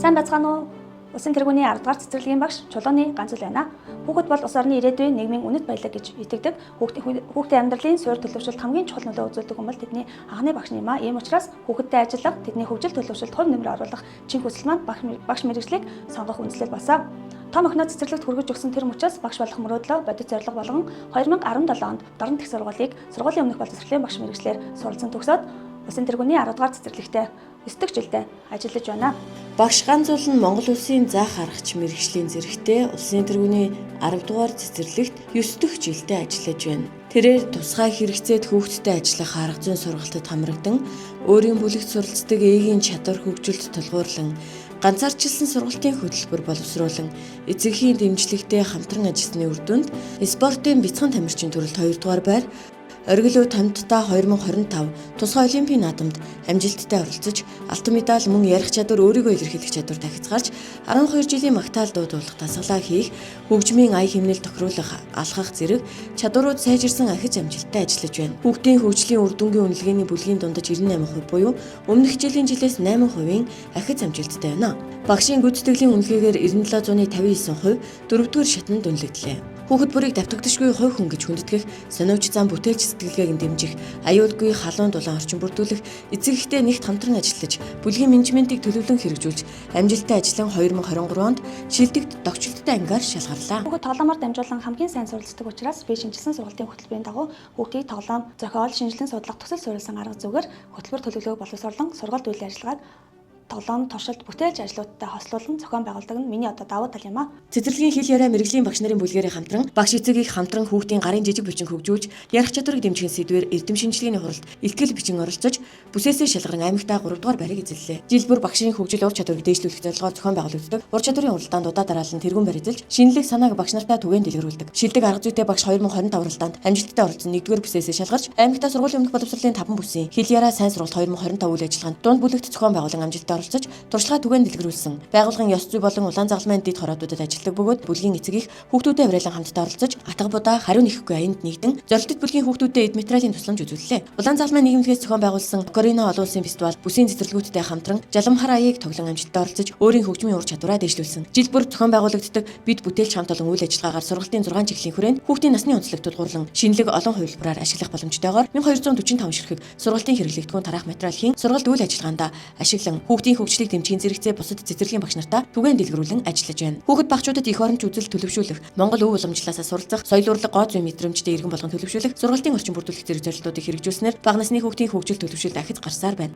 Сайн байцгаана уу? Улсын тэргүүний 10 дугаар цэцэрлэгийн багш Чулууны ганц үл байна. Хүүхэд бол улс орны ирээдүйн нийгмийн үнэт баялаг гэж итгэдэг. Хүүхдийн амьдралын суурь төлөвшөлт хамгийн чухал нөлөө үзүүлдэг хүмүүс тэдний анхны багш юм аа. Ийм учраас хүүхэдтэй ажиллах, тэдний хөгжил төлөвшөлт хувь нэмрээ оруулах чин хүсэл маань багш мэргэжлийг сонгох үндслэл болсон. Том охиноо цэцэрлэгт хүргэж өгсөн тэр мөчөөс багш болох мөрөөдлөө бодит зорилго болгон 2017 онд Дорн дэх сургуулийг сургуулийн өмнөх боловсролын багш мэргэжлэр суралцсан төгсөөд Улсын тэргүүний 10 дугаар цэцэрлэгтээ 9 дахь жилдээ ажиллаж байна. Багш ганц уул нь Монгол Улсын заах аргач мэргэжлийн зэрэгтээ Улсын тэргүүний 10 дугаар цэцэрлэгт 9 дахь жилдээ ажиллаж байна. Тэрээр тусгай хэрэгцээт хүүхдтэй ажиллах арга зүйн сургалтад хамрагдан өөрийн бүлэгт суралцдаг ээгийн чадвар хөгжилд тулгуурлан ганцаарчилсан сургалтын хөтөлбөр боловсруулан эцэгхийн дэмжлэгтэй хамтран ажилласны үр дүнд спортын бяцхан тамирчин төрөлд 2 дугаар байр Оргилуу тамдтаа 2025 тусгай олимпийн наадамд амжилттай оролцож алтан медаль мөн ярих чадвар өөрийгөө илэрхийлэх чадвар дахиж гарч 12 жилийн магтаал дуудуулах дасгалаа хийх хөгжмийн ая хэмнэл тохируулах алхах зэрэг чадварууд сайжирсан ахиж амжилттай ажиллаж байна. Хүүхдийн хөгжлийн үр дүнгийн үнэлгээний бүлгийн дундаж 98% буюу өмнөх жилээс 8% ахиж амжилттай байна. Багшийн гүйцэтгэлийн үнэлгээгээр 97.59% 4-р шатанд үнэлэгдлээ. Хүүхэд бүрийг давтагдшгүй хувь хүн гэж хүндэтгэх, сониуч зам бүтээлч сэтгэлгээг нь дэмжих, аюулгүй халуун дулаан орчин бүрдүүлэх, эцэг эхтэй нэгт хамтран ажиллаж, бүлгийн менежментийг төлөвлөн хэрэгжүүлж, амжилттай ажиллан 2023 онд шилдэгт догчлолттой ангиар шалгарлаа. Хүүхэд тоглоомоор дамжуулан хамгийн сайн суралцдаг учраас би шинжилсэн сургалтын хөтөлбөрийн дагуу хүүхдийг тоглоом, зохиол, шинжилэн судлах төсөл суурилсан арга зүгээр хөтөлбөр төлөвлөгөөг боловсруулан сургалт үйл ажиллагааг тоглоом, туршилт, бүтээлч ажлуудтай хослуулан зохион байгуулдаг нь миний одоо давуу тал юм аа. Цэцэрлэгийн хэл яриа мэргэжлийн багш нарын бүлгээрээ хамтран багш эцэгийг хамтран хүүхдийн гарын жижиг бичиг хөгжүүлж, ярих чадварыг дэмжих сэдвээр эрдэм шинжилгээний хуралд илтгэл бичин оролцож, бүсээсээ шалгаран аймагтаа 3 дугаар байрыг эзэллээ. Жил бүр багшийн хөгжил ур чадварыг дээшлүүлэх зорилгоор зохион байгуулагддаг. Ур чадварын уралдаанд удаа дараалан тэргүүн барь эзэлж, шинэлэг санааг багш нартай түгээн дэлгэрүүлдэг. Шилдэг арга зүйтэй багш 2025 уралдаанд амжилттай оролцсон 1-р бүсээсээ шалгарч, аймагтаа сургуулийн өмнөх боловсролын 5 бүсийн хэл яриа сайн сургалт 2025 үйл ажиллагаанд дунд бүлэгт зохион байгуулан амжилттай оролцож, туршлагаа түгээн дэлгэрүүлсэн. Байгууллагын ёс зүй болон улаан загалмайн дэд хороодуудад ажилладаг бөгөөд бүлгийн эцэг их хүүхдүүдэд авралан хамтдаа оролцож, атга будаа хариу нэхэхгүй аянд нэгдэн зорилттой бүлгийн хүүхдүүдэд эд материалын тусламж үзүүллээ. Улаан загалмайн нийгэмлэгээс зохион байгуулсан Корино олон улсын фестивал бүсийн цэцэрлэгүүдтэй хамтран жаламхар аяыг тоглон амжилттай оролцож, өөрийн хөгжмийн ур чадвараа дээшлүүлсэн. Жил бүр зохион байгуулагддаг бид бүтээлч хамт олон үйл ажиллагаагаар сургалтын 6 чиглэлийн хүрээнд хүүхдийн насны онцлог тулгуурлан шинэлэг олон хувилбараар ашиглах боломжтойгоор 1245 ширхэг сургалтын хэрэглэгдэхүүн тараах материалын сургалт үйл ажиллагаанд ашиглан хүүхдийн хөгжлийг дэмжихийн зэрэгцээ бусад цэцэрлэгийн багш нартаа түгээн дэлгэрүүлэн ажиллаж байна. Хүүхэд багчуудад их оронч үзэл төлөвшүүлэх, Монгол өв уламжлалаасаа суралцах, соёл урлаг гоо зүйн мэдрэмжтэй иргэн болгон төлөвшүүлэх, сургалтын орчин бүрдүүлэх зэрэг зорилтуудыг хэрэгжүүлснээр бага насны хүүхдийн хөгжил төлөвшөлд ахиж гарсаар байна.